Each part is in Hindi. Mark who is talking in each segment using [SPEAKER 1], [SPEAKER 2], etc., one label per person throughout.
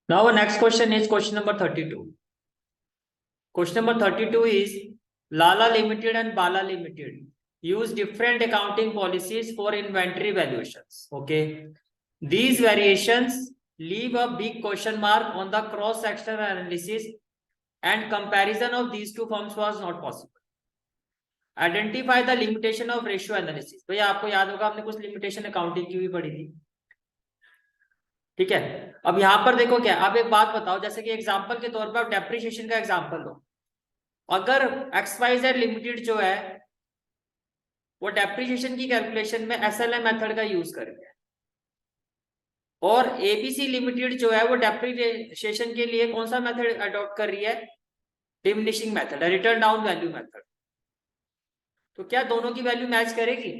[SPEAKER 1] Now our next question is question number 32. Question number 32 is Lala Limited and Bala Limited use different accounting policies for inventory valuations. Okay. These variations leave a big question mark on the cross-sectional analysis and comparison of these two firms was not possible. Identify the limitation of ratio analysis. भैया आपको याद होगा आपने कुछ लिमिटेशन अकाउंटिंग की भी पढ़ी थी, ठीक है। अब यहां पर देखो क्या, आप एक बात बताओ, जैसे कि एग्जांपल के तौर पर आप डेप्रिसिएशन का एग्जांपल लो। अगर XYZ लिमिटेड जो है वो डेप्रिसिएशन की कैलकुलेशन में SLM मेथड का यूज करेंगे और ABC लिमिटेड जो है वो डेप्रिसिएशन के लिए कौन सा मेथड अडॉप्ट कर रही है, diminishing method, return down value method. तो क्या दोनों की वैल्यू मैच करेगी?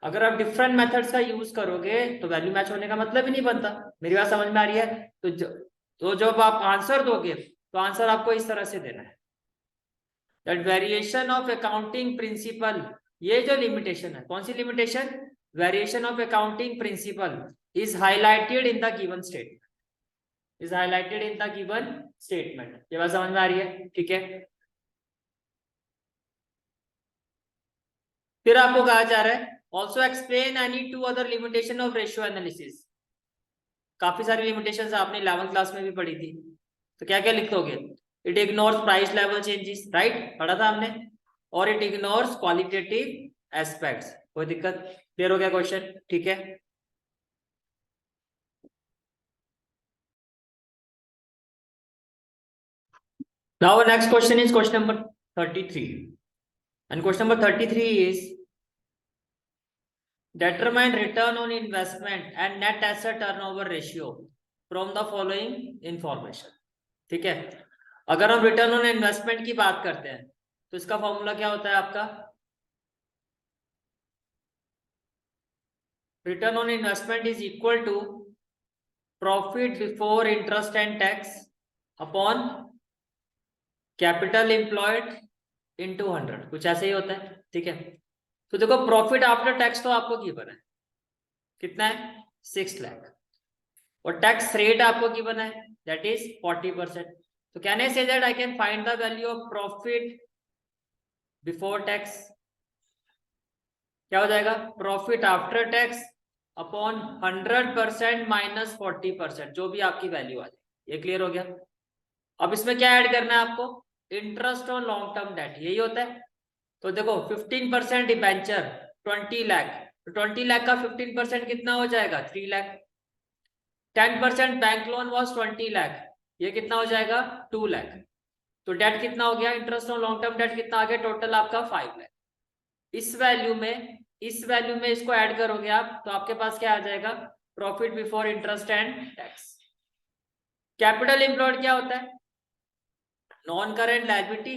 [SPEAKER 1] अगर आप डिफरेंट मेथड्स का यूज करोगे तो वैल्यू मैच होने का मतलब ही नहीं बनता। मेरी बात समझ में आ रही है? तो जब आप आंसर दोगे तो आंसर आपको इस तरह से देना है, that variation of accounting principle. ये जो लिमिटेशन है, कौन सी limitation? Variation of accounting principle is highlighted in the given statement, is highlighted in the given statement. ये बात समझ में आ रही है? ठीक है। फिर आपको कहा जा रहा है also explain any two other limitation of ratio analysis. काफी सारी लिमिटेशंस आपने 11th क्लास में भी पढ़ी थी, तो क्या क्या लिख दोगे? It ignores price level changes, right, पढ़ा था हमने, और इट इग्नोर्स क्वालिटेटिव एस्पेक्ट्स। कोई दिक्कत? क्लियर हो गया क्वेश्चन? ठीक है। Now our next question is question number 33, and question number 33 is determine return on investment and net asset turnover ratio from the following information। ठीक है। अगर हम रिटर्न ऑन इन्वेस्टमेंट की बात करते हैं तो इसका फॉर्मूला क्या होता है आपका? Return on investment is equal to profit before interest and tax upon capital employed into 100, कुछ ऐसे ही होता है, ठीक है। तो देखो प्रॉफिट आफ्टर टैक्स तो आपको गिवन है, कितना है? 6 लाख, और टैक्स रेट आपको गिवन है, दैट इज 40%। तो can I say that I can find the value of profit before tax? क्या हो जाएगा? Profit after tax upon 100% minus 40%, जो भी आपकी वैल्यू आ जाए। ये क्लियर हो गया? अब इसमें क्या ऐड करना है आपको? Interest on long term debt, यही होता है। तो देखो 15% डिबेंचर 20 लाख, तो 20 लाख का 15% कितना हो जाएगा? 3 lakh. 10% bank loan was 20 lakh, ये कितना हो जाएगा? 2 लाख। तो डेट कितना हो गया? Interest on long term debt कितना आ गया? टोटल आपका 5 लाख। इस वैल्यू में इसको ऐड करोगे आप तो आपके पास क्या आ जाएगा? Profit before interest and tax. Capital employed क्या होता है? Non current liability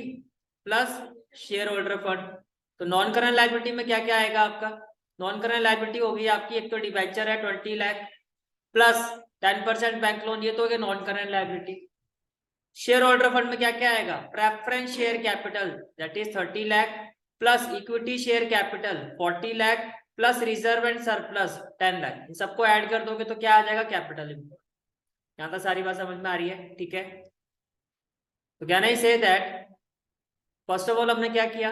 [SPEAKER 1] plus share holder fund. तो नॉन करेंट लायबिलिटी में क्या क्या आएगा आपका? नॉन करेंट लायबिलिटी होगी आपकी, एक तो डिबेंचर है 20 लाख प्लस 10% बैंक लोन, ये तो हो गया non current liability. Share holder fund में क्या क्या आएगा? Preference share capital that is 30 lakh plus equity share capital 40 lakh plus reserve and surplus 10 lakh. इन सबको ऐड कर दोगे तो क्या आ जाएगा? Capital employed. यहां तक सारी बात समझ में आ रही है? ठीक है। तो can I say that first of all हमने क्या किया?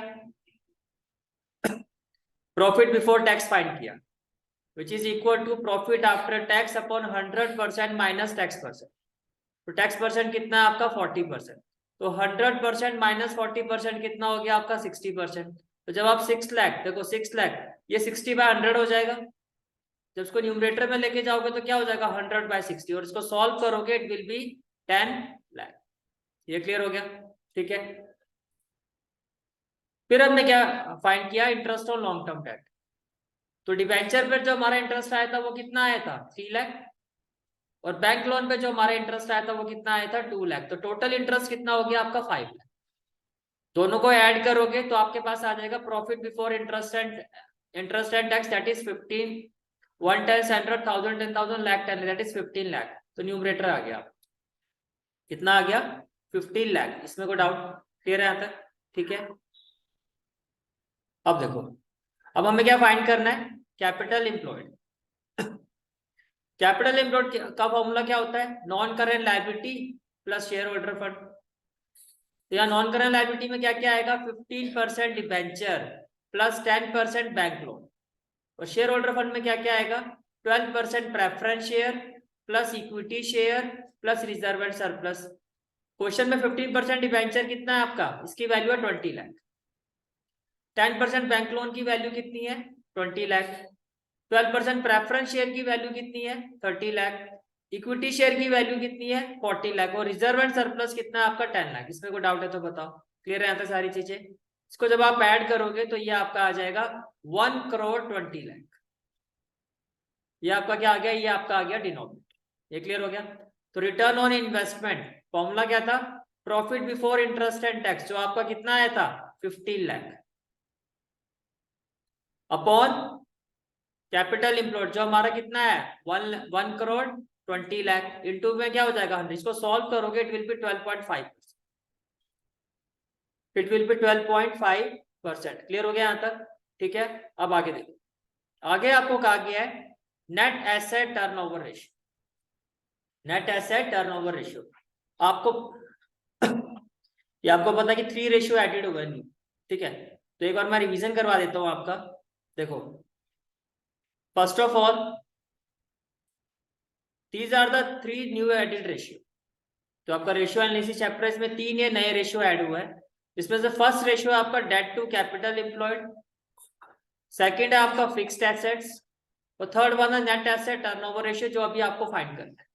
[SPEAKER 1] प्रॉफिट बिफोर टैक्स फाइंड किया, which is equal to profit after tax upon 100% minus tax percent. तो टैक्स परसेंट कितना है आपका? 40%। तो 100% माइनस 40% कितना हो गया आपका? 60%। तो जब आप 6 लाख, देखो 6 लाख ये 60/100 हो जाएगा। जब इसको न्यूमरेटर में लेके जाओगे तो क्या हो जाएगा? 100/60, और इसको सॉल्व करोगे इट विल बी 10 लाख। ये क्लियर हो गया? ठीक है। फिर हमने क्या फाइंड किया? Interest on long term debt. तो डिबेंचर पर जो हमारा इंटरेस्ट आया था वो कितना आया था? 3 लाख, और बैंक लोन पे जो हमारा इंटरेस्ट आया था वो कितना आया था? 2 लाख। तो टोटल इंटरेस्ट कितना हो गया आपका? 5 लाख। दोनों को ऐड करोगे तो आपके पास आ जाएगा profit before interest and tax that is 15 1 10 100 1000 10,000 lakh 10 that is 15 lakh. तो न्यूमरेटर आ गया, कितना आ गया? 15 लाख। इसमें कोई डाउट? क्लियर है यहाँ तक? ठीक है। अब देखो, अब हमें क्या फाइंड करना है? Capital employed. कैपिटल एम्प्लॉयड का फॉर्मूला क्या होता है? Non current liability plus share holder fund. तो यहाँ नॉन करेंट लायबिलिटी में क्या क्या आएगा? 15% डिबेंचर प्लस 10% बैंक लोन। और शेयर होल्डर फंड में क्या क्या आएगा? 12% preference share plus equity share plus reserve and surplus. Question में 15% डिबेंचर कितना है आपका? इसकी वैल्यू है 20 लाख। 10% बैंक लोन की वैल्यू कितनी है? 20 लाख। 12% प्रेफरेंस शेयर की वैल्यू कितनी है? 30 लाख। इक्विटी शेयर की वैल्यू कितनी है? 40 लाख। और रिजर्व एंड सरप्लस कितना है आपका? 10 लाख। इसमें कोई डाउट है तो बताओ। क्लियर है यहाँ तक सारी चीजें? इसको जब आप ऐड करोगे तो ये आपका आ जाएगा 1 करोड़ 20 लाख। ये आपका क्या आ गया? ये आपका आ गया डिनोमिनेटर। ये क्लियर हो गया? तो रिटर्न ऑन इन्वेस्टमेंट फॉर्मूला क्या था? Profit before interest and tax, जो आपका कितना आया था? 15 लाख, अपॉन कैपिटल एम्प्लॉयड जो हमारा कितना है? 1 करोड़ 20 लाख, इंटू में क्या हो जाएगा 100। इसको सॉल्व करोगे it will be 12.5%। It will be 12.5%। Clear हो गया यहाँ तक? ठीक है, अब आगे देखो। आगे आपको कहा गया है net asset turnover ratio. Net asset turnover ratio आपको ये आपको पता है कि 3 रेशियो एडेड होगा न्यू। ठीक है, तो एक बार मैं रिवीजन करवा देता हूं आपका। देखो, first of all these are the 3 new added ratio. तो आपका रेशियो एनालिसिस चैप्टर इसमें 3 ये नए रेशियो ऐड हुआ है। इसमें से फर्स्ट रेशियो आपका debt to capital employed, second है आपका फिक्स्ड एसेट्स, और थर्ड वन है नेट एसेट टर्नओवर रेशियो, जो अभी आपको फाइंड करना है।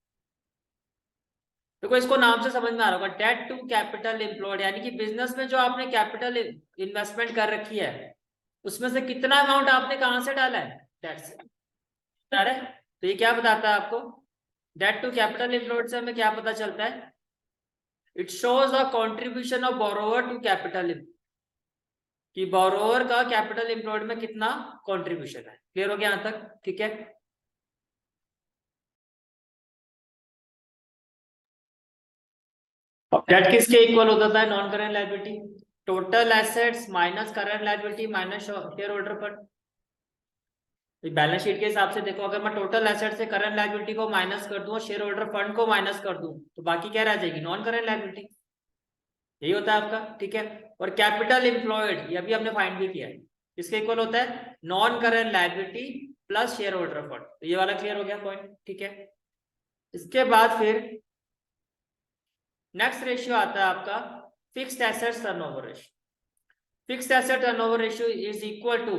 [SPEAKER 1] देखो, इसको नाम से समझ में आ रहा होगा, डेट टू कैपिटल एम्प्लॉयड, यानी कि बिजनेस में जो आपने कैपिटल इन्वेस्टमेंट कर रखी है उसमें से कितना अमाउंट आपने कहां से डाला है? डेट से। तो ये क्या बताता है आपको? डेट टू कैपिटल एम्प्लॉयड से हमें क्या पता चलता है? It shows a contribution of borrower to capital, कि बोरोवर का कैपिटल एम्प्लॉयड में कितना कंट्रीब्यूशन है। क्लियर हो गया यहां तक? ठीक है, डेट किसके इक्वल होता है? Non current liability. Total assets minus current liability minus share holder fund. Balance sheet के हिसाब से देखो, अगर मैं टोटल एसेट से करंट लायबिलिटी को माइनस कर दूं और शेयर होल्डर फंड को माइनस कर दूं तो बाकी क्या रह जाएगी? Non current liability. यही होता है आपका। ठीक है, और कैपिटल एम्प्लॉयड ये अभी हमने फाइंड भी किया है, इसके इक्वल होता है non current liability plus share holder fund. तो ये वाला क्लियर हो गया पॉइंट। ठीक है, इसके बाद फिर नेक्स्ट रेशियो आता है आपका fixed assets turnover ratio. Fixed asset turnover ratio is equal to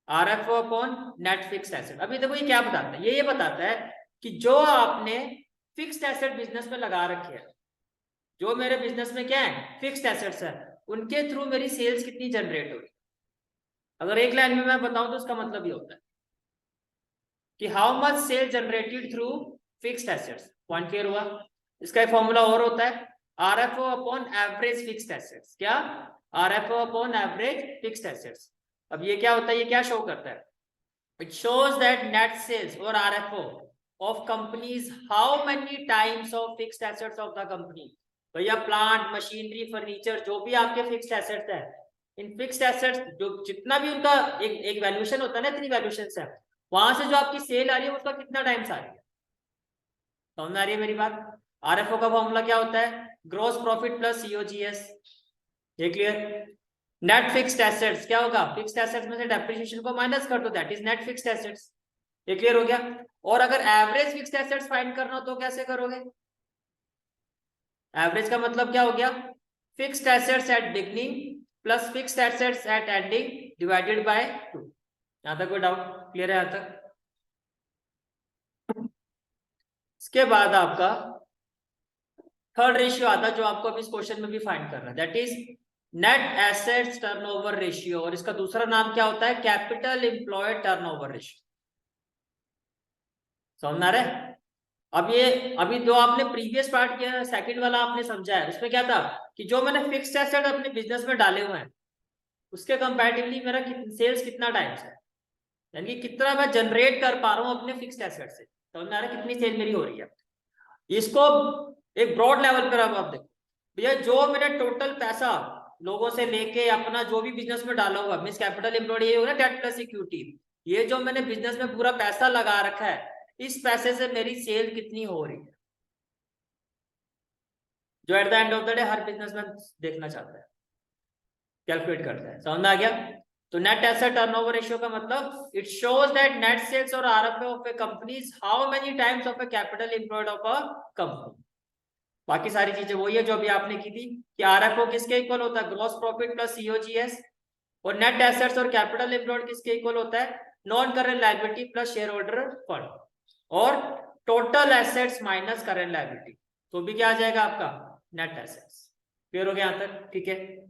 [SPEAKER 1] RFO upon net fixed asset. अभी देखो ये क्या बताता है? ये बताता है कि जो आपने फिक्स्ड एसेट बिजनेस में लगा रखे हैं, जो मेरे बिजनेस में क्या है? फिक्स्ड एसेट्स है, उनके थ्रू मेरी सेल्स कितनी जनरेट हो रही। अगर एक लाइन में मैं बताऊं तो उसका मतलब ये होता है कि how much sale generated through fixed assets. Point clear हुआ? इसका एक फॉर्मूला और होता है RFO upon average fixed assets. क्या? RFO upon average fixed assets. अब ये क्या होता है? ये क्या शो करता है? It shows that net sales और RFO of companies how many times of fixed assets of the company. भैया प्लांट मशीनरी फर्नीचर जो भी आपके फिक्स्ड एसेट्स है, इन फिक्स्ड एसेट्स जो जितना भी उनका एक वैल्यूएशन होता है ना, इतनी वैल्यूएशंस है, वहां से जो आपकी सेल आ रही है उसका कितना टाइम्स आ रही है। समझ आ रही है मेरी बात? आरएफओ का फॉर्मूला क्या होता है? Gross profit plus COGS. ये क्लियर? नेट फिक्स्ड एसेट्स क्या होगा? फिक्स्ड एसेट्स में से डेप्रिसिएशन को माइनस कर दो, that is net fixed assets. ये क्लियर हो गया? और अगर एवरेज फिक्स्ड एसेट्स फाइंड करना हो तो कैसे करोगे? एवरेज का मतलब क्या हो गया? Fixed assets at beginning plus fixed assets at ending divided by 2। यहां तक कोई डाउट? क्लियर है यहां तक? इसके बाद आपका थर्ड रेशियो आता है जो आपको अभी इस क्वेश्चन में भी फाइंड करना है, that is net assets turnover ratio, और इसका दूसरा नाम क्या होता है? Capital employed turnover ratio. समझ आ रहा है? अब ये अभी जो आपने प्रीवियस पार्ट किया, सेकंड वाला आपने समझा है, उसमें क्या था कि जो मैंने फिक्स्ड एसेट अपने बिजनेस में डाले हुए हैं उसके कंपैरेटिवली मेरा सेल्स कितना टाइम्स है, यानी कि कितना मैं जनरेट कर पा रहा हूँ अपने फिक्स्ड एसेट से। समझ में आ रहा है कितनी सेल मेरी हो रही है? इसको एक ब्रॉड लेवल पर आप देखो भैया, जो मैंने टोटल पैसा लोगों से लेके अपना जो भी बिजनेस में डाला हुआ, मींस कैपिटल एम्प्लॉयड ये होगा डेट प्लस इक्विटी, ये जो मैंने बिजनेस में पूरा पैसा लगा रखा है इस पैसे से मेरी सेल कितनी हो रही है, जो at the end of the day her businessman देखना चाहता है, कैलकुलेट करता है। समझ में आ गया? तो नेट एसेट टर्नओवर रेशियो का मतलब it shows that net sales और RFO of a company how many times of a capital employed of a company. बाकी सारी चीजें वही है जो अभी आपने की थी कि आरएफओ किसके इक्वल होता है, ग्रॉस प्रॉफिट प्लस सीओजीएस, और नेट एसेट्स और कैपिटल एम्प्लॉयड किसके इक्वल होता है, non current liability plus share holder fund, और total assets minus current liability, तो भी क्या आ जाएगा आपका नेट एसेट्स। क्लियर हो गया यहां तक? ठीक है,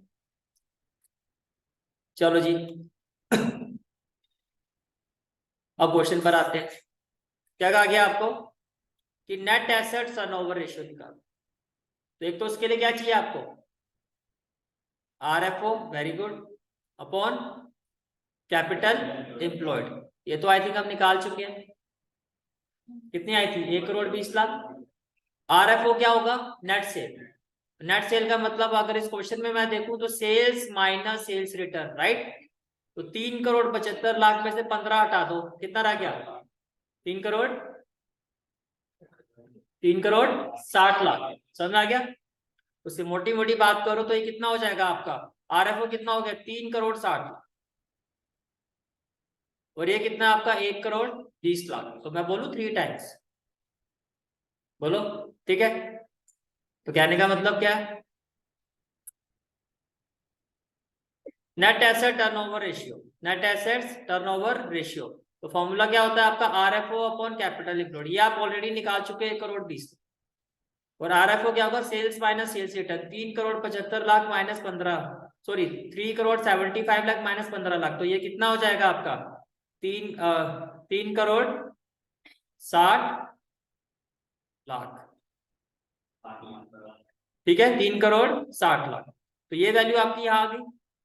[SPEAKER 1] चलो जी अब क्वेश्चन पर आते हैं। क्या कहा गया आपको कि नेट एसेट्स टर्नओवर रेशियो निकालो। तो एक तो उसके लिए क्या चाहिए आपको, RFO, very good, upon capital employed. ये तो आई थिंक हम निकाल चुके हैं। कितनी आई थी, 1,20,00,000। आरएफओ क्या होगा, नेट सेल। नेट सेल का मतलब अगर इस क्वेश्चन में मैं देखूं तो sales minus sales return, right. तो 3,75,00,000 में से 15 हटा दो, कितना रह गया, 3,60,00,000। समझ में आ गया? उससे मोटी मोटी बात करो तो ये कितना हो जाएगा आपका, आरएफओ कितना हो गया, 3,60,00,000, और ये कितना आपका 1,20,00,000। तो मैं बोलूं 3 टाइम्स, बोलो, ठीक है। तो कहने का मतलब क्या है, net asset turnover ratio, net assets turnover ratio. तो फॉर्मूला क्या होता है आपका, आरएफओ अपॉन कैपिटल एम्प्लॉयड। ये आप ऑलरेडी निकाल चुके हैं, 1,20,00,000। और आरएफओ क्या होगा, sales minus sales return, 3,75,00,000 minus 15, sorry 3,75,00,000 minus 15,00,000। तो ये कितना हो जाएगा आपका, 3,60,00,000। ठीक है, 3,60,00,000। तो ये वैल्यू आपकी यहाँ आ गई।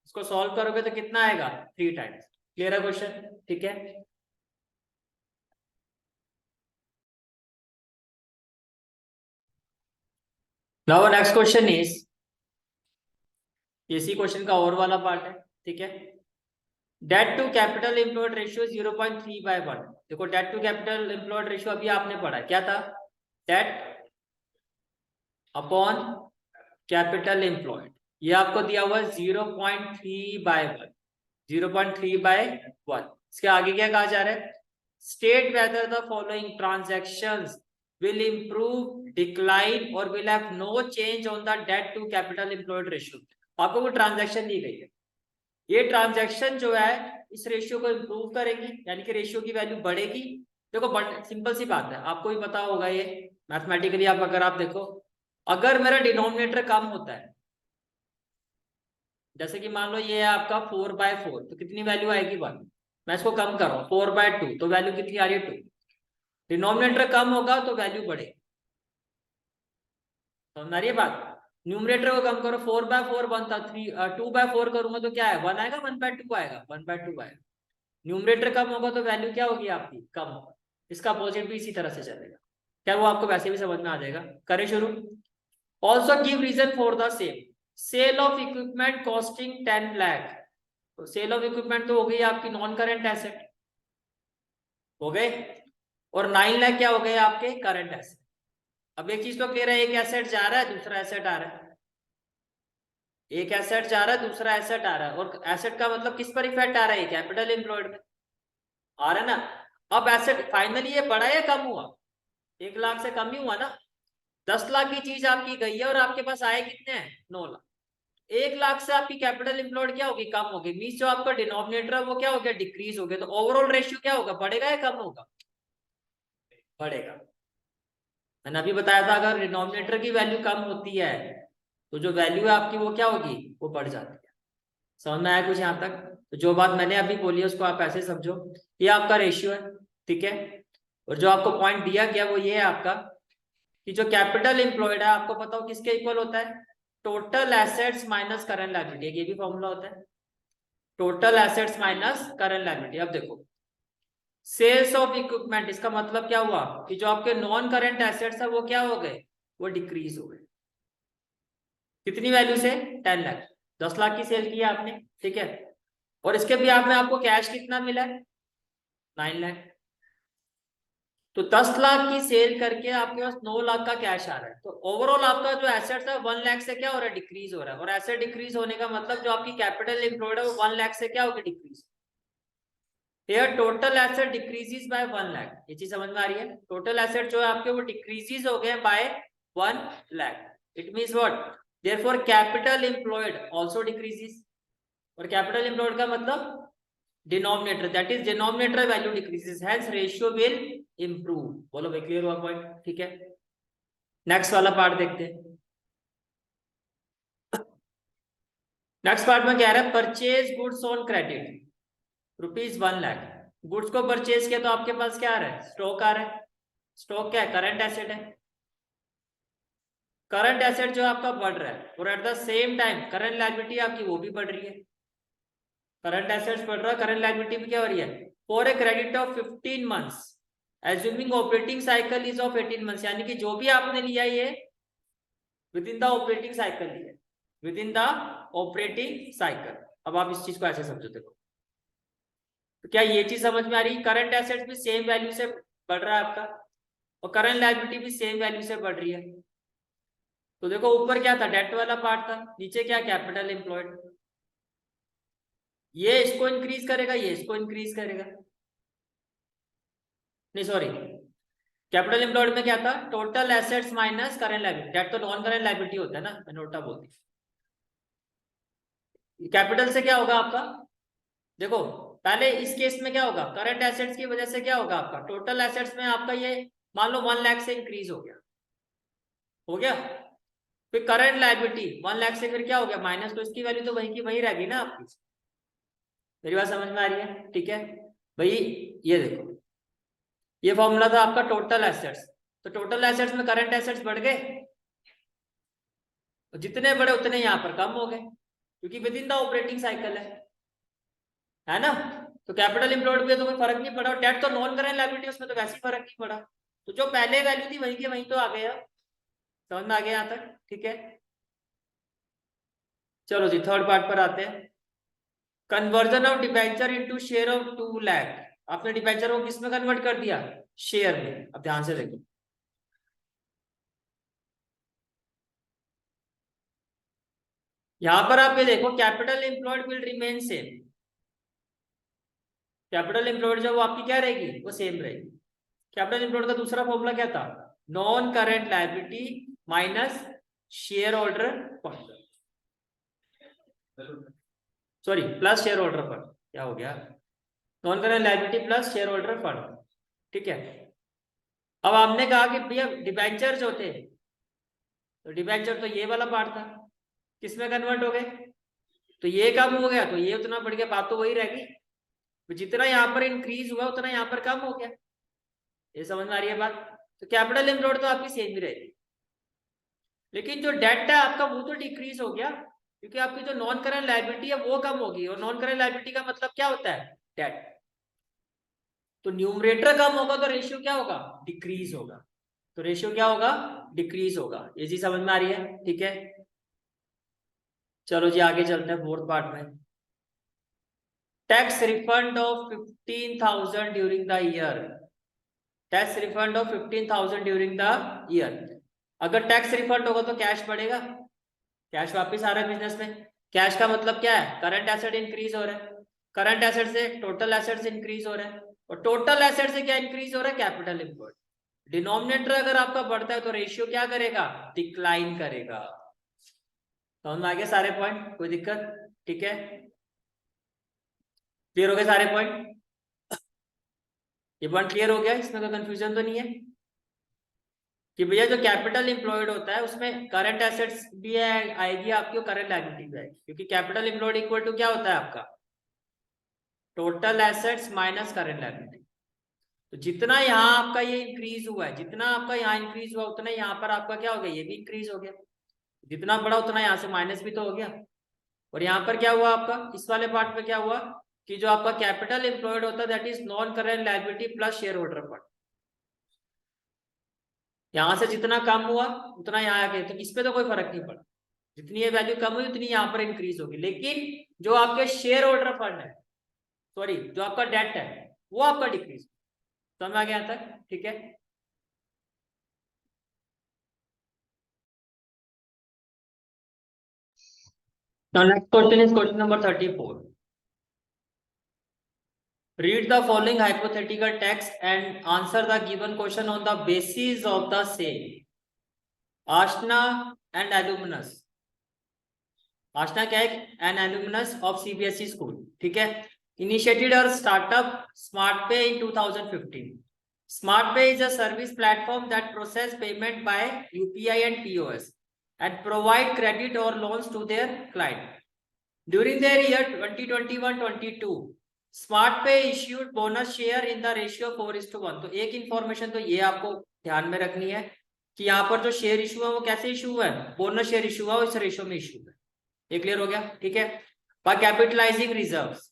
[SPEAKER 1] इसको सॉल्व करोगे तो कितना आएगा, 3 टाइम्स। क्लियर है क्वेश्चन? ठीक है, नाउ नेक्स्ट क्वेश्चन इज, इसी क्वेश्चन का और वाला पार्ट है, ठीक है। Debt to capital employed ratio 0.3/1। देखो debt to capital employed ratio अभी आपने पढ़ा, क्या था, डेट अपॉन कैपिटल एम्प्लॉयड। ये आपको दिया हुआ 0.3/1, 0.3/1। इसके आगे क्या कहा जा रहा है, state whether the following transactions will improve, decline or will have no change on the debt to capital employed ratio। आपको वो ट्रांजैक्शन दी गई है, ये ट्रांजैक्शन जो है इस रेशियो को इंप्रूव करेगी, यानी कि रेशियो की वैल्यू बढ़ेगी। देखो सिंपल सी बात है, आपको भी पता होगा ये मैथमेटिकली। आप अगर आप देखो, अगर मेरा डिनोमिनेटर कम होता है, जैसे कि मान लो ये है आपका 4/4, तो कितनी वैल्यू आएगी 1। मैं इसको कम कर रहा हूँ 4/2, तो वैल्यू कितनी आ रही है 2। डिनोमिनेटर कम होगा तो वैल्यू बढ़ेगी, समझ आ रही है बात। न्यूमरेटर को कम करो, 4/4 बनता, 2/4 करूंगा तो क्या है, 1 आएगा, 1/2 आएगा, 1/2 आएगा। न्यूमरेटर कम होगा तो वैल्यू क्या होगी आपकी, कम होगा। इसका अपोजिट भी इसी तरह से चलेगा। क्या वो आपको वैसे भी समझ में आ जाएगा। करें शुरू। Also give reason for the same, sale of equipment costing 10 lakh. तो सेल ऑफ इक्विपमेंट तो हो गई आपकी नॉन करेंट एसेट, हो गए, और 9 लाख क्या हो गए आपके करंट एसेट। अब एक चीज तो क्लियर है, एक एसेट जा रहा है, दूसरा एसेट आ रहा है। एक एसेट जा रहा है, दूसरा एसेट आ रहा है, और एसेट का मतलब किस पर इफेक्ट आ रहा है, कैपिटल एम्प्लॉयड में आ रहा है ना। अब एसेट फाइनली ये बढ़ा या कम हुआ, 1 लाख से कम ही हुआ ना। 10 लाख की चीज आपकी गई है और आपके पास आए कितने हैं, 9 लाख। 1 लाख से आपकी कैपिटल एम्प्लॉयड क्या होगी, कम होगी। मींस जो आपका डिनोमिनेटर है वो क्या हो गया, डिक्रीज हो गया। तो ओवरऑल रेशियो क्या होगा, बढ़ेगा या कम होगा, बढ़ेगा। मैंने अभी बताया था अगर डिनोमिनेटर की वैल्यू कम होती है तो जो वैल्यू है आपकी वो क्या होगी, वो बढ़ जाती है। समझ में आया कुछ यहाँ तक? तो जो बात मैंने अभी बोली है उसको आप ऐसे समझो, ये आपका रेशियो है, ठीक है। और जो आपको पॉइंट दिया गया वो ये है आपका कि जो कैपिटल एम्प्लॉयड है आपको पता हो किसके इक्वल होता है, total assets minus current liability. ये भी फॉर्मूला होता है, total assets minus current liability. अब देखो सेल्स ऑफ इक्विपमेंट, इसका मतलब क्या हुआ कि जो आपके नॉन करंट एसेट्स है वो क्या हो गए, वो डिक्रीज हो गए। कितनी वैल्यू से, 10 लाख। 10 लाख की सेल की है आपने, ठीक है। और इसके भी में आपको कैश कितना मिला है, 9 लाख। तो 10 लाख की सेल करके आपके पास 9 लाख का कैश आ रहा है, तो ओवरऑल आपका जो एसेट्स है 1 लाख से क्या हो रहा है, डिक्रीज हो रहा है। और एसेट डिक्रीज होने का मतलब जो आपकी कैपिटल एम्प्लॉयड है वो 1 लाख से क्या होगी, decrease. Here total asset decreases by 1 lakh, ये चीज समझ में आ रही है। टोटल एसेट जो है आपके वो डिक्रीजेस हो गए by 1 lakh. It means what, therefore capital employed also decreases. और कैपिटल एम्प्लॉयड का मतलब denominator, that is denominator value decreases, hence ratio will improve. बोलो भाई, क्लियर हुआ पॉइंट? ठीक है, नेक्स्ट वाला पार्ट देखते हैं। नेक्स्ट पार्ट में कह रहा है purchase goods on credit ₹1 lakh. Goods को परचेज किया तो आपके पास क्या आ रहा है, स्टॉक आ रहा है। स्टॉक क्या है, करंट एसेट है। करंट एसेट जो आपका बढ़ रहा है और at the same time current liability आपकी वो भी बढ़ रही है। करंट एसेट्स बढ़ रहा है, करंट लायबिलिटी भी क्या हो रही है। For a credit of 15 months assuming operating cycle is of 18 months, यानी कि जो भी आपने लिया ये within the operating cycle लिया, within the operating cycle. अब आप इस चीज को ऐसे समझो, देखो तो क्या ये चीज समझ में आ रही है, करंट एसेट्स भी सेम वैल्यू से बढ़ रहा है आपका और करंट लायबिलिटी भी सेम वैल्यू से बढ़ रही है। तो देखो ऊपर क्या था, डेट वाला पार्ट था, नीचे क्या, कैपिटल एम्प्लॉयड। ये इसको इंक्रीज करेगा, ये इसको इंक्रीज करेगा, नहीं सॉरी, कैपिटल एम्प्लॉयड में क्या था, total assets minus current liability, debt तो नॉन करंट लायबिलिटी होता है ना, मैंने उल्टा बोल दी। कैपिटल से क्या होगा आपका, देखो पहले इस केस में क्या होगा, करंट एसेट्स की वजह से क्या होगा आपका, टोटल एसेट्स में आपका ये मान लो 1 लाख से इंक्रीज हो गया, हो गया। फिर करंट लायबिलिटी 1 लाख से फिर क्या हो गया माइनस, तो इसकी वैल्यू तो वही की वही रहेगी ना आपकी। मेरी बात समझ में आ रही है? ठीक है भाई, ये देखो ये फॉर्मूला था आपका टोटल एसेट्स। तो टोटल एसेट्स में करंट एसेट्स बढ़ गए, तो जितने बड़े उतने यहाँ पर कम हो गए, क्योंकि with in the operating cycle है ना। तो कैपिटल एम्प्लॉयड पे तो कोई फर्क नहीं पड़ा, डेट तो नॉन करंट लायबिलिटी, उसमें तो वैसे ही फर्क नहीं पड़ा। तो जो पहले वैल्यू थी वहीं के वहीं तो आ गया, समझ में आ गया यहाँ तक? ठीक है, चलो जी थर्ड पार्ट पर आते हैं। Conversion of debenture into share of 2 lakh. आपने डिबेंचर को किस में कन्वर्ट कर दिया, शेयर में। अब ध्यान से देखो, यहां पर आप ये देखो capital employed will remain same. Capital employed जो वो आपकी क्या रहेगी, वो सेम रहेगी। कैपिटल एम्प्लॉयड का दूसरा फॉर्मूला क्या था, non current liability minus share holder fund, sorry plus share holder fund, क्या हो गया, non current liability plus share holder fund. ठीक है, अब हमने कहा कि भैया डिबेंचर जो थे, तो डिबेंचर तो ये वाला पार्ट था, किसमें कन्वर्ट हो गए, तो ये कम हो गया तो ये उतना बढ़ गया, बात तो वही रहेगी। तो जितना यहाँ पर इंक्रीज हुआ उतना यहाँ पर कम हो गया, ये समझ में आ रही है बात। तो कैपिटल एम्प्लॉयड तो आपकी सेम ही रहेगी, लेकिन जो डेट है आपका वो तो डिक्रीज हो गया, क्योंकि आपकी जो नॉन करंट लायबिलिटी है वो कम होगी, और नॉन करंट लायबिलिटी का मतलब क्या होता है, डेट। तो न्यूमरेटर कम होगा तो रेशियो क्या होगा, डिक्रीज होगा। तो रेशियो क्या होगा, डिक्रीज होगा। ये चीज समझ में आ रही है? ठीक है, चलो जी आगे चलते हैं फोर्थ पार्ट में। Tax refund of 15,000 during the year. Tax refund of 15,000 during the year. अगर टैक्स रिफंड होगा तो कैश बढ़ेगा, कैश वापस आ रहा है बिजनेस में। कैश का मतलब क्या है, करंट एसेट इंक्रीज हो रहा है, करंट एसेट से टोटल एसेट्स इंक्रीज हो रहा है, और टोटल एसेट से क्या इंक्रीज हो रहा है, कैपिटल एम्प्लॉयड। डिनोमिनेटर अगर आपका बढ़ता है तो रेशियो क्या करेगा, डिक्लाइन करेगा। समझ में आ गया सारे पॉइंट, कोई दिक्कत? ठीक है, क्लियर हो गए सारे पॉइंट? ये पॉइंट क्लियर हो गया, इसमें कोई कंफ्यूजन तो नहीं है कि भैया जो कैपिटल एम्प्लॉयड होता है उसमें करंट एसेट्स भी आएगी आपकी और करंट लायबिलिटी भी आएगी, क्योंकि कैपिटल एम्प्लॉयड इक्वल टू क्या होता है आपका, total assets minus current liability. तो जितना यहाँ आपका ये इंक्रीज हुआ है, जितना आपका यहाँ इंक्रीज हुआ उतना यहाँ पर आपका क्या हो गया, ये भी इंक्रीज हो गया। जितना बड़ा उतना यहाँ से माइनस भी तो हो गया। और यहाँ पर क्या हुआ आपका, इस वाले पार्ट में क्या हुआ कि जो आपका कैपिटल एम्प्लॉयड होता है that is non current liability plus share holder fund, यहाँ से जितना कम हुआ उतना यहाँ आ गया, तो इस पे तो कोई फर्क नहीं पड़ा। जितनी ये वैल्यू कम हुई उतनी यहाँ पर इंक्रीज होगी, लेकिन जो आपके शेयर होल्डर फंड है, सॉरी जो आपका डेट है वो आपका डिक्रीज। समझ आ गया यहाँ तक? ठीक है। Now next question is question number 34. Read the following hypothetical text and answer the given question on the basis of the same. Ashna and alumnus. आशना क्या है? An alumnus of CBSE school, ठीक है, इनिशिएटेड और startup smart pay in 2015. Smart pay is a service platform that process payment by UPI and POS and provide credit और loans to their client. During their year 2021-22 smart pay issued bonus share in the ratio 4:1. तो एक इंफॉर्मेशन तो ये आपको ध्यान में रखनी है कि यहाँ पर जो शेयर इशू है वो कैसे इशू है? बोनस शेयर इशू है, इस रेशियो में इशू है. ये क्लियर हो गया? ठीक है. By capitalising reserves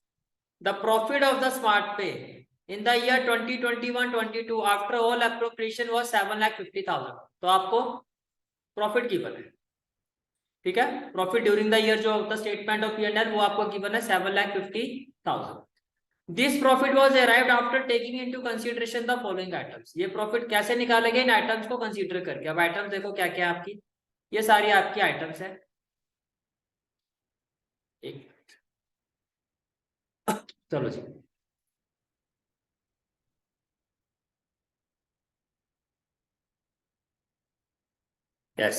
[SPEAKER 1] the profit of the smart pay in the year 2021-22 after all appropriation was 7,50,000. तो आपको प्रॉफिट गिवन है, ठीक है. प्रॉफिट ड्यूरिंग द ईयर जो द स्टेटमेंट ऑफ P&L वो आपको गिवन है 7,50,000. This profit was arrived after taking into consideration the following items. ये प्रॉफिट कैसे निकालेंगे? इन आइटम्स को कंसीडर करके. अब आइटम्स देखो क्या क्या आपकी, ये सारी आपकी आइटम्स है. एक चलो जी, yes,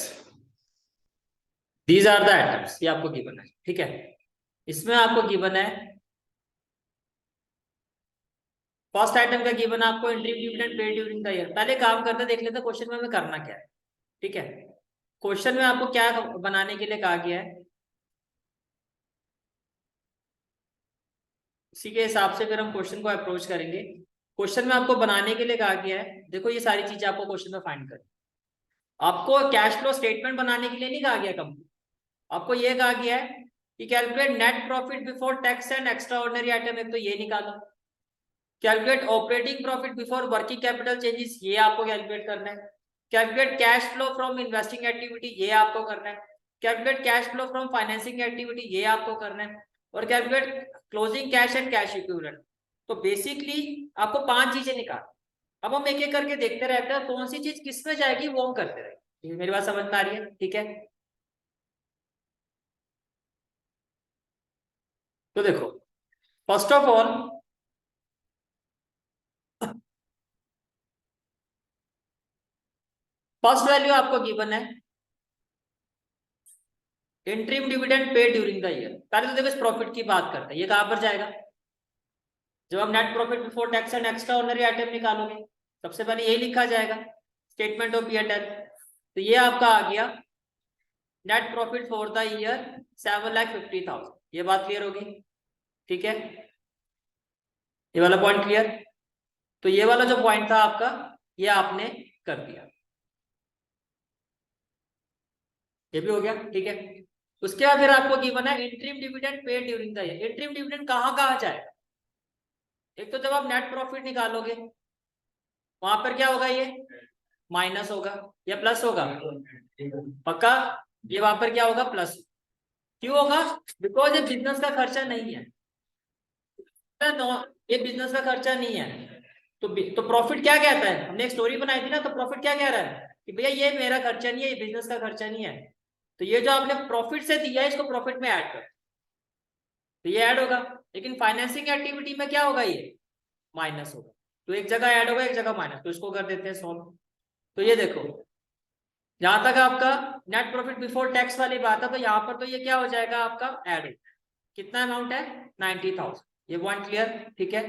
[SPEAKER 1] these are the items. ये आपको गिवन है, ठीक है. इसमें आपको गिवन है, फर्स्ट आइटम का गिवन आपको entry dividend paid during the year. पहले काम करते देख लेते क्वेश्चन में हमें करना क्या है, ठीक है. क्वेश्चन में आपको क्या बनाने के लिए कहा गया है, उसी के हिसाब से फिर हम क्वेश्चन को अप्रोच करेंगे. क्वेश्चन में आपको बनाने के लिए कहा गया है, देखो ये सारी चीजें आपको क्वेश्चन में फाइंड करनी. आपको कैश फ्लो स्टेटमेंट बनाने के लिए नहीं कहा गया कंपनी, आपको ये कहा गया है कि calculate net profit before tax and extra ordinary item. एक तो ये निकालो. Calculate operating profit before working capital changes, ये आपको कैलकुलेट करना है. Calculate cash flow from investing activity, ये आपको करना है. Calculate cash flow from financing activity, ये आपको करना है. और calculate closing cash and cash equivalent. तो बेसिकली आपको 5 चीजें निकाल. अब हम एक एक करके देखते रहते हैं कौन सी चीज किस में जाएगी वो हम करते रहेंगे. मेरी बात समझ में आ रही है? ठीक है. तो देखो, first of all first value आपको गिवन है interim dividend paid during the year. पहले तो देखो इस प्रॉफिट की बात करते हैं, ये कहां पर जाएगा? जब हम net profit before tax and extra ordinary item निकालोगे सबसे पहले यही लिखा जाएगा स्टेटमेंट ऑफ P&L. तो ये आपका आ गया net profit for the year 7,50,000. ये बात क्लियर होगी? ठीक है, ये वाला पॉइंट क्लियर. तो ये वाला जो पॉइंट था आपका ये आपने कर दिया, ये भी हो गया, ठीक है. उसके बाद फिर आपको गिवन है interim dividend paid during the year. Interim dividend कहाँ कहाँ जाएगा? एक तो जब आप नेट प्रॉफिट निकालोगे वहां पर क्या होगा? ये माइनस होगा या प्लस होगा? पक्का ये वहां पर क्या होगा? प्लस. क्यों होगा? बिकॉज ये बिजनेस का खर्चा नहीं है. ये बिजनेस का खर्चा नहीं है. तो प्रॉफिट क्या कहता है? हमने एक स्टोरी बनाई थी ना, तो प्रॉफिट क्या कह रहा है कि भैया ये मेरा खर्चा नहीं है, ये बिजनेस का खर्चा नहीं है. तो ये जो आपने प्रॉफिट से दिया है इसको प्रॉफिट में ऐड कर, तो ये ऐड होगा. लेकिन फाइनेंसिंग एक्टिविटी में क्या होगा? ये माइनस होगा. तो एक जगह ऐड होगा एक जगह माइनस. तो इसको कर देते हैं सॉल्व. तो ये देखो जहां तक आपका नेट प्रॉफिट बिफोर टैक्स वाली बात है, तो यहाँ पर तो ये क्या हो जाएगा आपका? ऐड. कितना अमाउंट है? 90,000. ये पॉइंट क्लियर? ठीक है.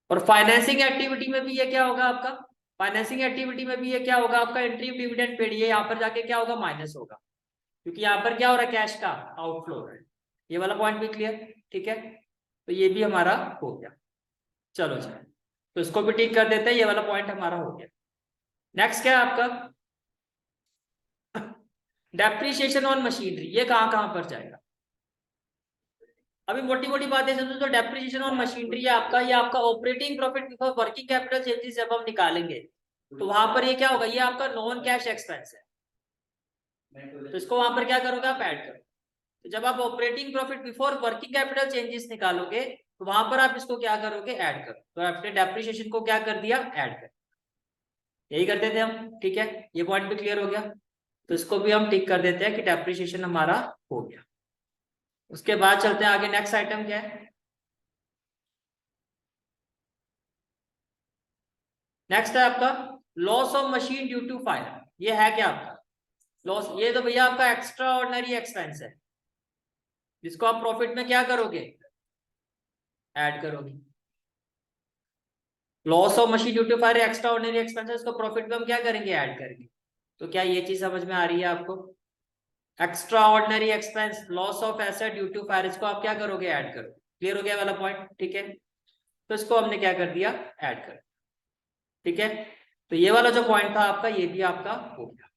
[SPEAKER 1] और फाइनेंसिंग एक्टिविटी में भी ये क्या होगा आपका? फाइनेंसिंग एक्टिविटी में भी ये क्या होगा आपका? Interim dividend paid. ये यहाँ पर जाके क्या होगा? माइनस होगा, क्योंकि यहाँ पर क्या हो रहा है? कैश का आउटफ्लो हो रहा है. ये वाला पॉइंट भी क्लियर? ठीक है. तो ये भी हमारा हो गया. चलो जी, तो इसको भी ठीक कर देते हैं. ये वाला पॉइंट हमारा हो गया. नेक्स्ट क्या है आपका? Depreciation on machinery. ये कहाँ कहाँ पर जाएगा? अभी मोटी मोटी बातें समझो. तो डेप्रिसिएशन ऑन मशीनरी आपका, ये आपका operating profit before working capital changes जब हम निकालेंगे तो वहां पर ये क्या होगा? ये आपका नॉन कैश एक्सपेंस है. तो इसको वहां पर क्या करोगे? आप ऐड करो. तो जब आप operating profit before working capital changes निकालोगे तो वहां पर आप इसको क्या करोगे, ऐड करो। तो आपने डेप्रिसिएशन को क्या कर दिया, ऐड कर, यही करते थे हम, ठीक है। ये पॉइंट भी क्लियर हो गया, तो इसको भी हम टिक कर देते हैं कि डेप्रिसिएशन हमारा हो गया। उसके बाद चलते हैं आगे, नेक्स्ट आइटम क्या है, नेक्स्ट है आपका loss of machine due to fire. ये है क्या आपका लॉस, ये तो भैया आपका एक्स्ट्रा ऑर्डिनरी एक्सपेंस है, जिसको आप प्रॉफिट में क्या करोगे, ऐड करोगे। Loss of machine due to fire extra ordinary expense है, इसको प्रॉफिट में हम क्या करेंगे, ऐड करेंगे। तो क्या ये चीज समझ में आ रही है आपको, extra ordinary expense, loss of asset due to fire, इसको आप क्या करोगे, ऐड करो। क्लियर हो गया वाला पॉइंट, ठीक है। तो इसको हमने क्या कर दिया, ऐड कर, ठीक है। तो ये वाला जो पॉइंट था आपका, ये भी आपका हो गया,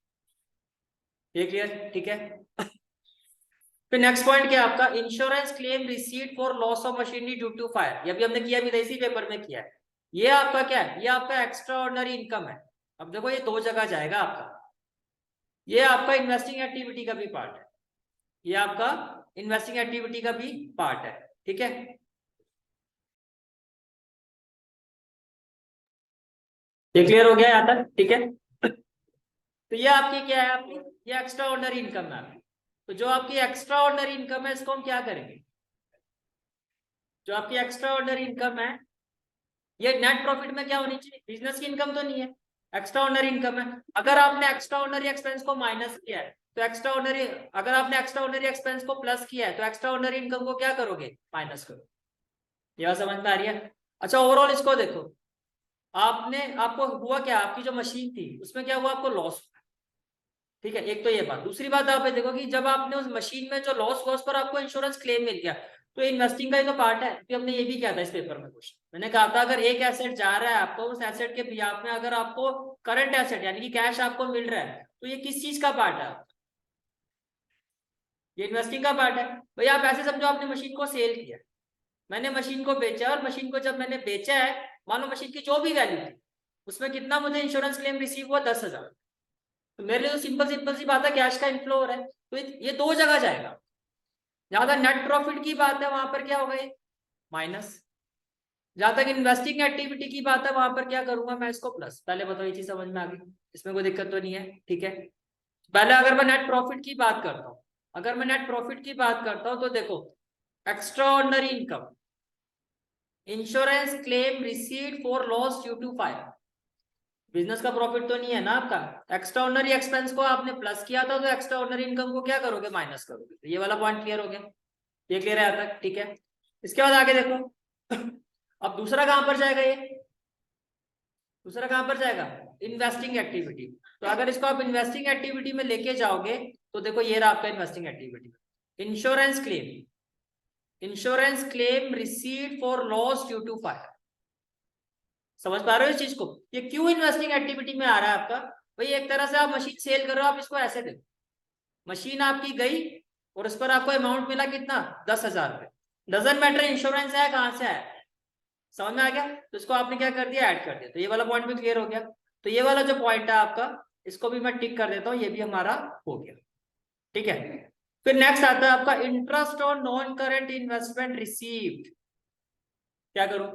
[SPEAKER 1] ये क्लियर, ठीक है। फिर नेक्स्ट पॉइंट क्या है आपका, insurance claim receipt for loss of machinery due to fire. ये भी हमने किया भी था, इसी पेपर में किया है। ये आपका क्या है, ये आपका एक्स्ट्रा ऑर्डिनरी इनकम है। अब देखो ये दो जगह जाएगा आपका, ये आपका इन्वेस्टिंग एक्टिविटी का भी पार्ट है, ये आपका इन्वेस्टिंग एक्टिविटी का भी पार्ट है, ठीक है। ये क्लियर हो गया यहाँ तक, ठीक है। तो ये आपकी क्या है, आपकी ये एक्स्ट्रा ऑर्डिनरी इनकम है आपकी। तो जो आपकी एक्स्ट्रा ऑर्डिनरी इनकम है, इसको हम क्या करेंगे, जो आपकी एक्स्ट्रा ऑर्डिनरी इनकम है, ये नेट प्रॉफिट में क्या होनी चाहिए, बिजनेस की इनकम तो नहीं है, एक्स्ट्रा ऑर्डिनरी इनकम है। अगर आपने एक्स्ट्रा ऑर्डिनरी एक्सपेंस को माइनस किया है तो एक्स्ट्रा ऑर्डिनरी, अगर आपने एक्स्ट्रा ऑर्डिनरी एक्सपेंस को प्लस किया है तो एक्स्ट्रा ऑर्डिनरी इनकम को क्या करोगे, माइनस करो। ये बात समझ में आ रही है। अच्छा ओवरऑल इसको देखो, आपने, आपको हुआ क्या, आपकी जो मशीन थी उसमें क्या हुआ, आपको लॉस, ठीक है। एक तो ये बात, दूसरी बात आप ये देखो कि जब आपने उस मशीन में जो लॉस हुआ उस पर आपको इंश्योरेंस क्लेम मिल गया, तो इन्वेस्टिंग का ही तो पार्ट है। कि हमने ये भी किया था इस पेपर में क्वेश्चन, मैंने कहा था अगर एक एसेट जा रहा है आपको, उस एसेट के बिहाफ में अगर आपको करंट एसेट यानी कि कैश आपको मिल रहा है, तो ये किस चीज का पार्ट है, ये इन्वेस्टिंग का पार्ट है। भाई आप ऐसे समझो, आपने मशीन को सेल किया, मैंने मशीन को बेचा, और मशीन को जब मैंने बेचा है, मान लो मशीन की जो भी वैल्यू थी, उसमें कितना मुझे इंश्योरेंस क्लेम रिसीव हुआ, 10,000। तो मेरे लिए तो सिंपल सिंपल सी बात है, कैश का इनफ्लो हो रहा है, तो ये दो जगह जाएगा। जहां तक नेट प्रॉफिट की बात है, वहां पर क्या होगा, ये माइनस। जहां तक इन्वेस्टिंग एक्टिविटी की बात है, वहां पर क्या करूंगा मैं, इसको प्लस। पहले बताओ ये चीज समझ में आ गई, इसमें कोई दिक्कत तो नहीं है, ठीक है। पहले अगर मैं नेट प्रॉफिट की बात करता हूँ, अगर मैं नेट प्रॉफिट की बात करता हूँ, तो देखो extra ordinary income, insurance claim receipt for loss due to fire, business का प्रॉफिट तो नहीं है ना आपका। एक्स्ट्रा ऑर्डिनरी एक्सपेंस को आपने प्लस किया था, तो एक्स्ट्रा ऑर्डिनरी इनकम को क्या करोगे, माइनस करोगे। तो ये वाला पॉइंट क्लियर हो गया, ये क्लियर है यहाँ तक, ठीक है। इसके बाद आगे देखो अब दूसरा कहां पर जाएगा, ये दूसरा कहां पर जाएगा, इन्वेस्टिंग एक्टिविटी। तो अगर इसको आप इन्वेस्टिंग एक्टिविटी में लेके जाओगे, तो देखो ये रहा आपका investing activity, insurance claim, insurance claim receipt for loss due to fire. समझ पा रहे हो इस चीज को, ये क्यों इन्वेस्टिंग एक्टिविटी में आ रहा है आपका। भाई एक तरह से आप मशीन सेल कर रहे हो, आप इसको ऐसे देखो, मशीन आपकी गई और उस पर आपको अमाउंट मिला कितना, 10,000 रुपए। डजंट मैटर इंश्योरेंस है कहां से है, समझ में आ गया। तो इसको आपने क्या कर दिया, ऐड कर दिया। तो ये वाला पॉइंट भी क्लियर हो गया। तो ये वाला जो पॉइंट है आपका, इसको भी मैं टिक कर देता हूँ, ये भी हमारा हो गया, ठीक है। फिर नेक्स्ट आता है आपका interest on non current investment received. क्या करूं,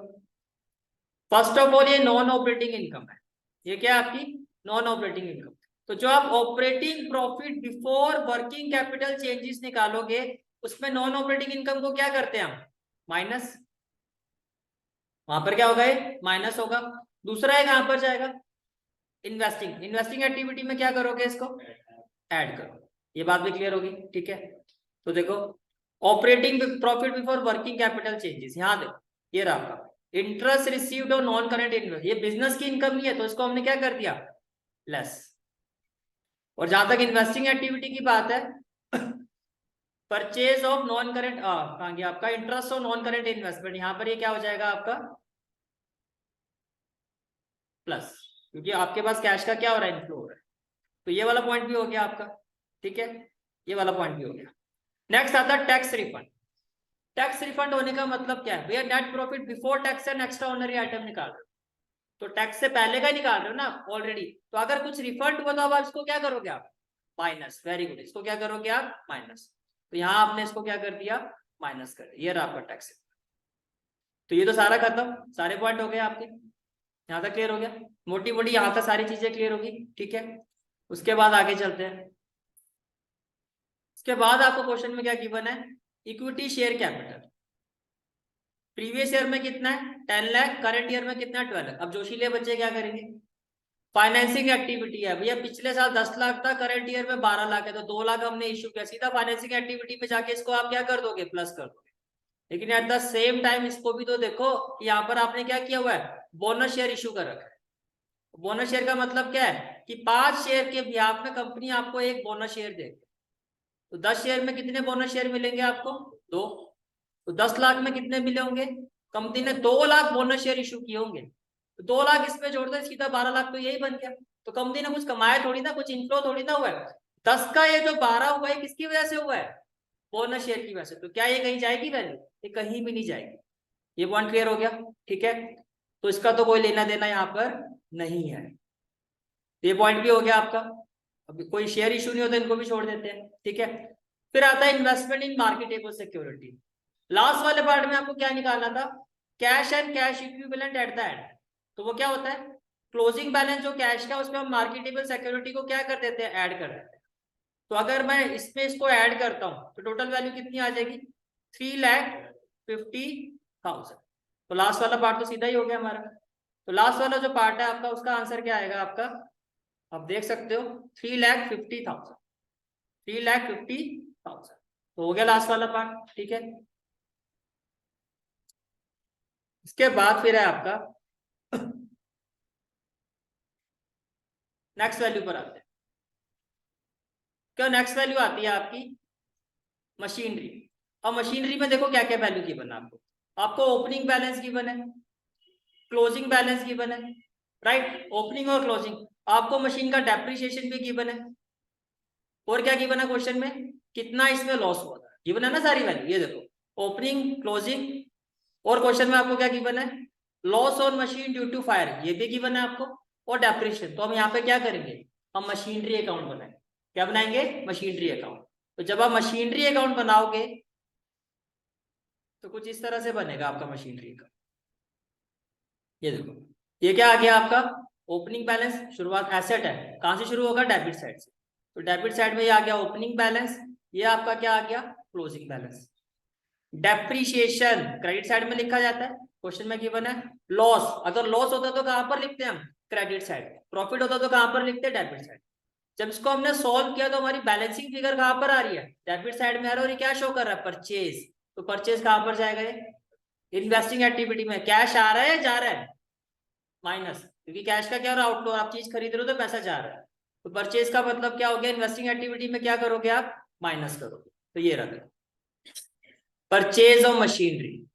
[SPEAKER 1] फर्स्ट ऑफ ऑल ये नॉन ऑपरेटिंग इनकम है, ये क्या है आपकी नॉन ऑपरेटिंग इनकम। तो जो आप operating profit before working capital changes निकालोगे, उसमें नॉन ऑपरेटिंग इनकम को क्या करते हैं हम, माइनस। वहां पर क्या होगा, ये माइनस होगा। दूसरा है कहां पर जाएगा, इन्वेस्टिंग, इन्वेस्टिंग एक्टिविटी में क्या करोगे, इसको ऐड करो। ये बात भी क्लियर होगी, ठीक है। तो देखो operating profit before working capital changes, यहां देखो ये रहा आपका इंटरेस्ट रिसीव्ड और नॉन करेंट इनकम, ये बिजनेस की इनकम नहीं है, तो इसको हमने क्या कर दिया, लेस। और जहां तक इन्वेस्टिंग एक्टिविटी की बात है, परचेज ऑफ नॉन करेंट, कहां गया आपका interest of non current investment, यहां पर ये क्या हो जाएगा आपका प्लस, क्योंकि आपके पास कैश का क्या हो रहा है, इनफ्लो हो रहा है। तो ये वाला पॉइंट भी हो गया आपका, ठीक है, ये वाला पॉइंट भी हो गया। नेक्स्ट आता है टैक्स रिफंड। टैक्स रिफंड होने का मतलब क्या है भैया, net profit before tax and extra ordinary item निकाल रहे हो, तो टैक्स से पहले का निकाल रहे हो ना ऑलरेडी। तो अगर कुछ रिफंड हुआ तो अब इसको क्या करोगे आप, माइनस। वेरी गुड, इसको क्या करोगे आप, माइनस। तो यहाँ आपने इसको क्या कर दिया, माइनस कर दिया। ये रहा आपका टैक्स। तो ये तो सारा खत्म, सारे पॉइंट हो गए आपके, यहाँ तक क्लियर हो गया, मोटी मोटी यहाँ तक सारी चीजें क्लियर होगी, ठीक है। उसके बाद आगे चलते हैं। उसके बाद आपको क्वेश्चन में क्या गिवन है, equity share capital. Previous year में कितना है 10 लाख, करंट ईयर में कितना है 12 लाख। अब जोशीले बच्चे क्या करेंगे, फाइनेंसिंग एक्टिविटी है भैया, पिछले साल 10 लाख था, करंट ईयर में 12 लाख है, तो 2 लाख हमने इश्यू किया, सीधा फाइनेंसिंग एक्टिविटी में जाके इसको आप क्या कर दोगे, प्लस कर दोगे। लेकिन एट द सेम टाइम इसको भी तो देखो कि यहाँ पर आपने क्या किया हुआ है, बोनस शेयर इशू कर रखा है। बोनस शेयर का मतलब क्या है कि 5 शेयर के ब्याज में कंपनी आपको एक बोनस शेयर देगी। तो 10 शेयर में कितने बोनस शेयर मिलेंगे आपको, 2। तो 10 लाख में कितने मिले होंगे, कंपनी ने 2 लाख बोनस शेयर इशू किए होंगे, तो 2 लाख इसमें जोड़ दो, सीधा 12 लाख, तो यही बन गया। तो कंपनी ने कुछ कमाया थोड़ी ना, कुछ इनफ्लो थोड़ी ना हुआ है। 10 का ये जो 12 हुआ है किसकी वजह से हुआ है, बोनस शेयर की वजह से। तो क्या ये कहीं जाएगी वैल्यू, ये कहीं भी नहीं जाएगी। ये पॉइंट क्लियर हो गया, ठीक है। तो इसका तो कोई लेना देना यहाँ पर नहीं है। ये पॉइंट भी हो गया आपका। अभी कोई शेयर इशू नहीं होता, इनको भी छोड़ देते हैं, ठीक है। फिर आता है इन्वेस्टमेंट इन मार्केटेबल सिक्योरिटी। लास्ट वाले पार्ट में आपको क्या निकालना था, cash and cash equivalent at the end. तो वो क्या होता है, क्लोजिंग बैलेंस जो कैश का, उसमें हम मार्केटेबल सिक्योरिटी को क्या कर देते हैं, ऐड कर देते हैं। तो अगर मैं इसमें इसको ऐड करता हूँ तो टोटल वैल्यू कितनी आ जाएगी, 3,50,000। तो लास्ट वाला पार्ट तो सीधा ही हो गया हमारा। तो लास्ट वाला जो पार्ट है आपका, उसका आंसर क्या आएगा आपका, आप देख सकते हो 3,50,000, 3,50,000। तो हो गया लास्ट वाला पार्ट, ठीक है। इसके बाद फिर है आपका नेक्स्ट वैल्यू पर आते हैं। क्या नेक्स्ट वैल्यू आती है आपकी, मशीनरी। और मशीनरी में देखो क्या क्या वैल्यू गिवन है आपको। आपको ओपनिंग बैलेंस गिवन है, क्लोजिंग बैलेंस गिवन है, राइट, ओपनिंग और क्लोजिंग। आपको मशीन का डेप्रिसिएशन भी गिवन है, और क्या गिवन है क्वेश्चन में, कितना इसमें लॉस हुआ था, गिवन है ना सारी वैल्यू। ये देखो ओपनिंग, क्लोजिंग, और क्वेश्चन में आपको क्या गिवन है, loss on machine due to fire, ये भी गिवन है आपको, और डेप्रिसिएशन। तो हम यहाँ पे क्या करेंगे, हम मशीनरी अकाउंट बनाएंगे। क्या बनाएंगे, मशीनरी अकाउंट। तो जब आप मशीनरी अकाउंट बनाओगे तो कुछ इस तरह से बनेगा आपका मशीनरी का। ये देखो, ये क्या आ गया आपका, ओपनिंग बैलेंस, शुरुआत एसेट है, कहां से शुरू होगा, डेबिट साइड से। तो डेबिट साइड में ये आ गया ओपनिंग बैलेंस, ये आपका क्या आ गया, closing balance. Depreciation credit side में लिखा जाता है, क्वेश्चन में गिवन है। लॉस, अगर लॉस होता तो कहां पर लिखते हैं हम, क्रेडिट साइड। प्रॉफिट होता तो कहां पर लिखते हैं, डेबिट साइड। जब इसको हमने सॉल्व किया तो हमारी बैलेंसिंग फिगर कहां पर आ रही है, डेबिट साइड में आ रहा है। और ये क्या शो कर रहा है, परचेज। तो परचेज कहां पर जाएगा, ये इन्वेस्टिंग एक्टिविटी में। कैश आ रहा है, जा रहा है, माइनस, क्योंकि कैश का क्या हो रहा है, आउटफ्लो। आप चीज खरीद रहे हो तो पैसा जा रहा है। तो परचेज का मतलब क्या हो गया, इन्वेस्टिंग एक्टिविटी में क्या करोगे आप, माइनस करोगे। तो ये रहा परचेज ऑफ मशीनरी,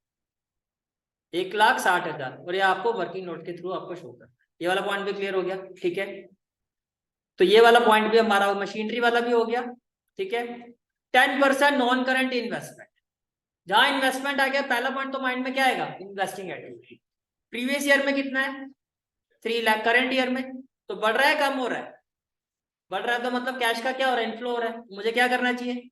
[SPEAKER 1] 1,60,000, और ये आपको वर्किंग नोट के थ्रू आपको शो करना है। ये वाला पॉइंट भी क्लियर हो गया, ठीक है। तो ये वाला पॉइंट भी हमारा मशीनरी वाला भी हो गया, ठीक है। 10% नॉन करंट इन्वेस्टमेंट, जहां इन्वेस्टमेंट आ गया, पहला पॉइंट तो माइंड में क्या आएगा, इन्वेस्टिंग एक्टिविटी। प्रीवियस ईयर में कितना है, 3 लाख, करंट ईयर में तो बढ़ रहा है, कम हो रहा है, बढ़ रहा है। तो मतलब कैश का क्या हो रहा है, इनफ्लो हो रहा है। मुझे क्या करना चाहिए,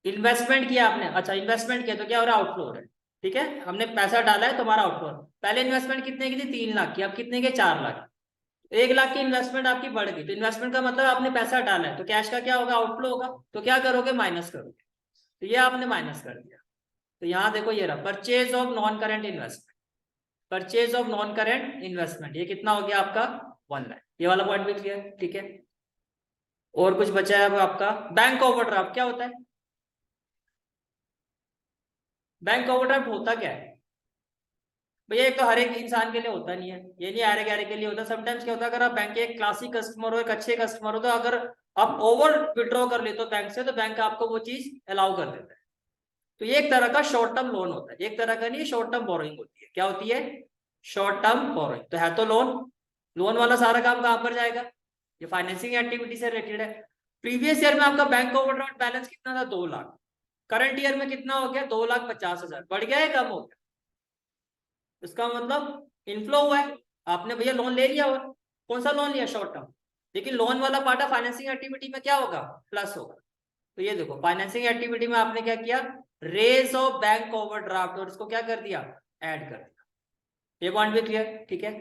[SPEAKER 1] इन्वेस्टमेंट किया आपने, अच्छा इन्वेस्टमेंट किया तो क्या हो रहा है, आउटफ्लो हो रहा है, ठीक है। हमने पैसा डाला है, तुम्हारा आउटफ्लो। पहले इन्वेस्टमेंट कितने की थी, 3 लाख की, अब कितने के, 4 लाख। 1 लाख की इन्वेस्टमेंट आपकी बढ़ गई, तो इन्वेस्टमेंट का मतलब आपने पैसा डाला है, तो कैश का क्या होगा, आउटफ्लो होगा। तो क्या करोगे, माइनस करोगे। तो ये आपने माइनस कर दिया। तो यहाँ देखो ये रहा, purchase of non current investment, purchase of non current investment, ये कितना हो गया आपका, 1 लाख। ये वाला पॉइंट भी क्लियर, ठीक है। और कुछ बचा है अब आपका, बैंक ओवरड्राफ्ट क्या होता है। बैंक ओवरड्राफ्ट होता क्या है भैया, एक तो हर एक इंसान के लिए होता नहीं है, ये नहीं आरे गहरे के लिए होता। समटाइम्स क्या होता है, अगर आप बैंक के एक क्लासिक कस्टमर हो, एक अच्छे कस्टमर हो, तो अगर आप ओवर विड्रॉ कर लेते हो बैंक से, तो बैंक आपको वो चीज अलाउ कर देता है। तो ये एक तरह का शॉर्ट टर्म लोन होता है, एक तरह का नहीं, शॉर्ट टर्म बोरोइंग होती है। क्या होती है, शॉर्ट टर्म बोरोइंग। तो है तो लोन, लोन वाला सारा काम कहां पर जाएगा, ये फाइनेंसिंग एक्टिविटी से रिलेटेड है। प्रीवियस ईयर में आपका बैंक ओवरड्राफ्ट बैलेंस कितना था, 2 लाख। करंट ईयर में कितना हो गया, 2,50,000। बढ़ गया है, कम हो गया, इसका मतलब इनफ्लो हुआ है। आपने भैया लोन ले लिया, और कौन सा लोन लिया, शॉर्ट टर्म। लेकिन लोन वाला पार्ट फाइनेंसिंग एक्टिविटी में क्या होगा, प्लस होगा। तो ये देखो फाइनेंसिंग एक्टिविटी में आपने क्या किया, रेज ऑफ बैंक ओवरड्राफ्ट, और इसको क्या कर दिया, ऐड कर दिया। ये पॉइंट भी क्लियर, ठीक है।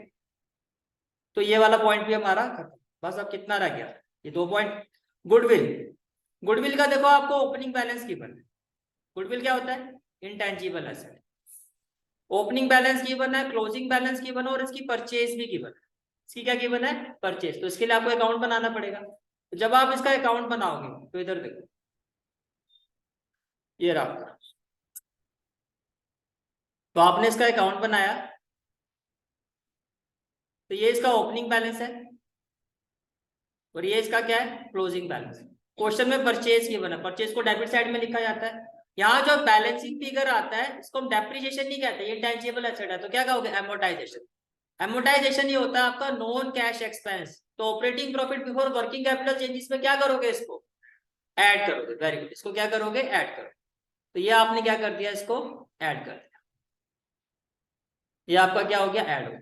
[SPEAKER 1] तो ये वाला पॉइंट भी हमारा खत्म। बस अब कितना रह गया, ये 2 पॉइंट। गुडविल, गुडविल का देखो आपको ओपनिंग बैलेंस गिवन है। गुडविल क्या होता है, intangible asset. Opening balance given है, क्लोजिंग बैलेंस गिवन है, और इसकी परचेज भी गिवन है। इसकी क्या गिवन है, परचेज। तो इसके लिए आपको अकाउंट बनाना पड़ेगा। तो जब आप इसका अकाउंट बनाओगे तो इधर देखो, ये रहा। तो आपने इसका अकाउंट बनाया, तो ये इसका ओपनिंग बैलेंस है और ये इसका क्या है, क्लोजिंग बैलेंस। क्वेश्चन में परचेज की बना, परचेज को डेबिट साइड में लिखा जाता है। यहाँ जो बैलेंसिंग फिगर आता है इसको हम डेप्रिसिएशन नहीं कहते, ये इंटेंजिबल एसेट है, तो क्या कहोगे, एमोर्टाइजेशन। एमोर्टाइजेशन ये होता है आपका नॉन कैश एक्सपेंस। तो operating profit before working capital changes में क्या करोगे, इसको ऐड करोगे। वेरी गुड, इसको क्या करोगे, ऐड करोगे। तो ये आपने क्या कर दिया, इसको ऐड कर दिया। ये आपका क्या हो गया, ऐड हो गया।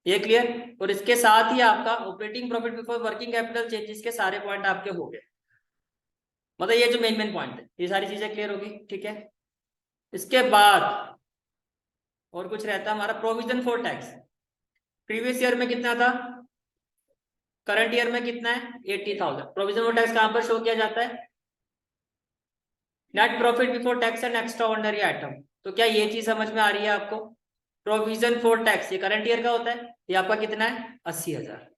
[SPEAKER 1] ये क्लियर। और इसके साथ ही आपका operating profit before working capital changes के सारे पॉइंट आपके हो गए। मतलब ये जो मेन पॉइंट है, ये सारी चीजें क्लियर होगी, ठीक है। इसके बाद और कुछ रहता है हमारा, provision for tax. Previous year में कितना था, करंट ईयर में कितना है, 80,000। प्रोविजन फॉर टैक्स कहां पर शो किया जाता है, net profit before tax and extra ordinary item. तो क्या ये चीज समझ में आ रही है आपको, प्रोविजन फॉर टैक्स ये करंट ईयर का होता है, ये आपका कितना है, 80,000।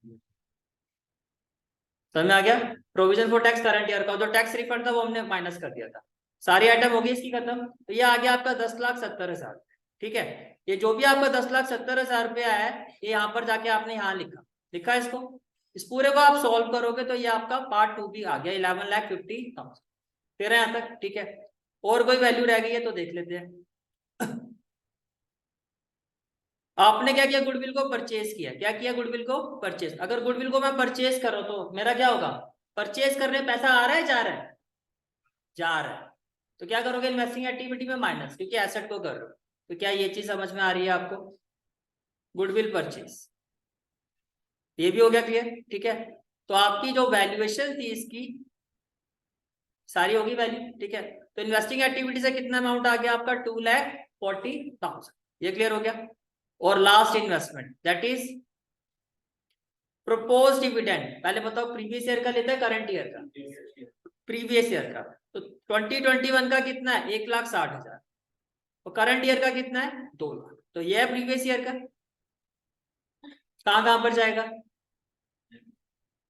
[SPEAKER 1] समझ में आ गया। Provision for tax current year का, जो टैक्स रिफंड था वो हमने माइनस कर दिया था। सारी आइटम होगी इसकी खत्म। तो ये आ गया आपका 10,70,000, ठीक है। ये जो भी आपका 10,70,000 रुपया है, ये यहाँ पर जाके आपने यहाँ लिखा, लिखा इसको। इस पूरे को आप सॉल्व करोगे तो ये आपका पार्ट 2 भी आ गया, 11,50,000 तेरह यहाँ तक, ठीक है। और कोई वैल्यू रह गई है तो देख लेते हैं। आपने क्या किया, गुडविल को परचेज किया। क्या किया, गुडविल को परचेज। अगर गुडविल को मैं परचेज करूं तो मेरा क्या होगा, परचेज करने पैसा आ रहा है, जा रहा है, जा रहा है। तो क्या करोगे, इन्वेस्टिंग एक्टिविटी में माइनस, क्योंकि एसेट को कर रहे हो। तो क्या ये चीज समझ में आ रही है आपको, गुडविल परचेज। ये भी हो गया क्लियर, ठीक है। तो आपकी जो वैल्यूएशन थी इसकी सारी होगी वैल्यू, ठीक है। तो इन्वेस्टिंग एक्टिविटी से कितना अमाउंट आ गया आपका, 2,40,000। ये क्लियर हो गया। और last investment that is propose dividend. पहले बताओ प्रीवियस ईयर का लेता है करंट ईयर का, प्रीवियस ईयर का। तो 2021 का कितना है, 1,60,000। और करंट ईयर का कितना है, 2 लाख। तो ये है प्रीवियस ईयर का। कहां पर जाएगा,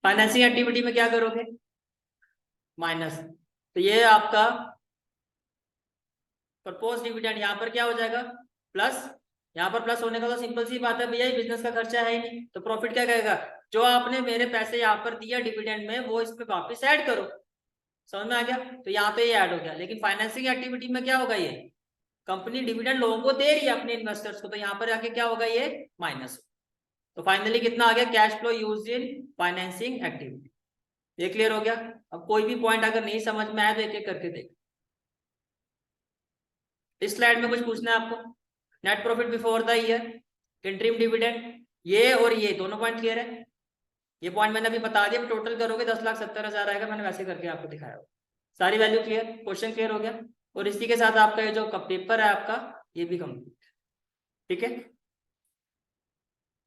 [SPEAKER 1] फाइनेंसिंग एक्टिविटी में क्या करोगे, माइनस। तो ये आपका प्रपोज डिविडेंड यहाँ पर क्या हो जाएगा, प्लस। यहाँ पर प्लस होने का तो सिंपल सी बात है भैया, ये बिजनेस का खर्चा है ही नहीं। तो प्रॉफिट क्या कहेगा, जो आपने मेरे पैसे यहाँ पर दिया डिविडेंड में, वो इस पे वापस ऐड करो। समझ में आ गया। तो यहाँ पे ये ऐड हो गया। लेकिन फाइनेंसिंग एक्टिविटी में क्या होगा, ये कंपनी डिविडेंड लोगों को दे रही है अपने इन्वेस्टर्स को, तो यहाँ पर आके क्या होगा, ये माइनस। तो फाइनली कितना आ गया, cash flow used in financing activity. ये क्लियर हो गया। अब कोई भी पॉइंट अगर नहीं समझ में आया तो एक एक करके देख। इस स्लाइड में कुछ पूछना है आपको, net profit before the year, interim dividend, ये और ये दोनों पॉइंट क्लियर है। ये पॉइंट मैंने अभी बता दिया, टोटल करोगे 10,70,000 आएगा, मैंने वैसे करके आपको दिखाया। सारी वैल्यू क्लियर, क्वेश्चन क्लियर हो गया। और इसी के साथ आपका ये जो पेपर है आपका, ये भी कंप्लीट, ठीक है।